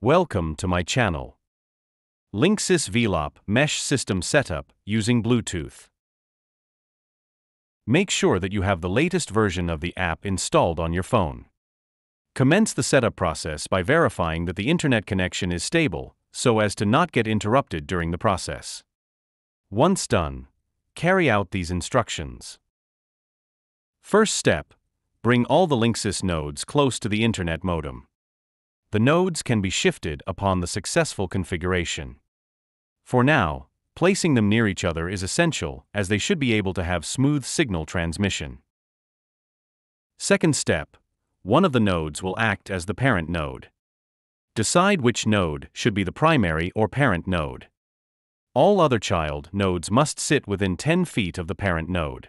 Welcome to my channel. Linksys Velop Mesh System Setup using Bluetooth. Make sure that you have the latest version of the app installed on your phone. Commence the setup process by verifying that the internet connection is stable, so as to not get interrupted during the process. Once done, carry out these instructions. First step, bring all the Linksys nodes close to the internet modem. The nodes can be shifted upon the successful configuration. For now, placing them near each other is essential, as they should be able to have smooth signal transmission. Second step, one of the nodes will act as the parent node. Decide which node should be the primary or parent node. All other child nodes must sit within 10 feet of the parent node.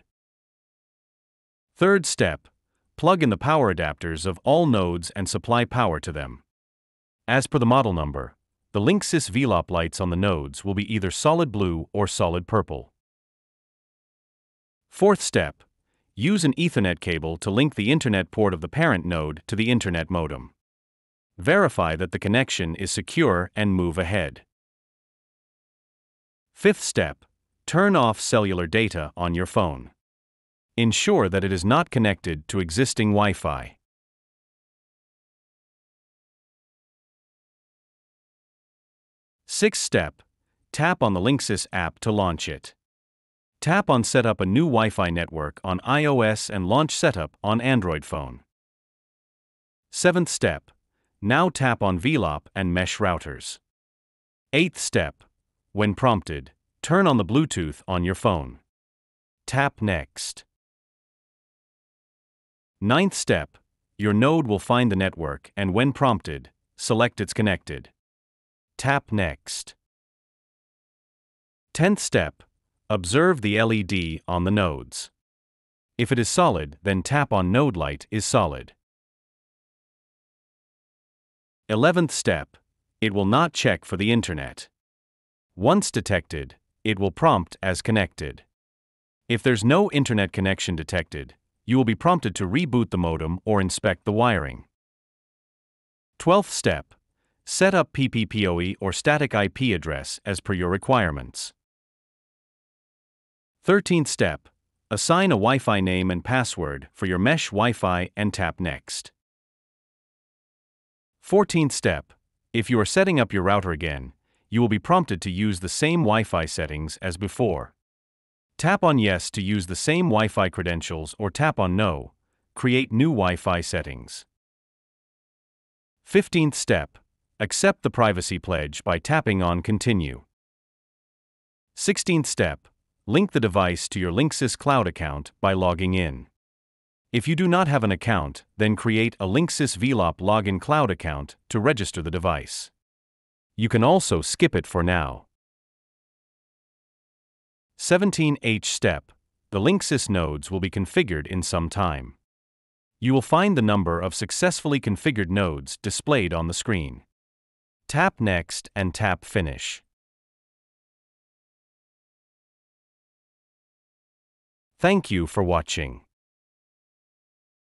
Third step, plug in the power adapters of all nodes and supply power to them. As per the model number, the Linksys Velop lights on the nodes will be either solid blue or solid purple. Fourth step, use an Ethernet cable to link the internet port of the parent node to the internet modem. Verify that the connection is secure and move ahead. Fifth step, turn off cellular data on your phone. Ensure that it is not connected to existing Wi-Fi. Sixth step, tap on the Linksys app to launch it. Tap on Set up a new Wi-Fi network on iOS and Launch Setup on Android phone. Seventh step, now tap on Velop and Mesh routers. Eighth step, when prompted, turn on the Bluetooth on your phone. Tap Next. Ninth step, your node will find the network and when prompted, select it's connected. Tap Next. 10th step, observe the LED on the nodes. If it is solid, then tap on Node Light is solid. 11th step, it will not check for the internet. Once detected, it will prompt as connected. If there's no internet connection detected, you will be prompted to reboot the modem or inspect the wiring. 12th step, set up PPPoE or static IP address as per your requirements. 13th step, assign a Wi-Fi name and password for your mesh Wi-Fi and tap Next. 14th step, if you are setting up your router again, you will be prompted to use the same Wi-Fi settings as before. Tap on Yes to use the same Wi-Fi credentials or tap on No, create new Wi-Fi settings. 15th step, accept the privacy pledge by tapping on Continue. 16th step, link the device to your Linksys Cloud account by logging in. If you do not have an account, then create a Linksys Velop Login Cloud account to register the device. You can also skip it for now. 17th step, the Linksys nodes will be configured in some time. You will find the number of successfully configured nodes displayed on the screen. Tap Next and tap Finish. Thank you for watching.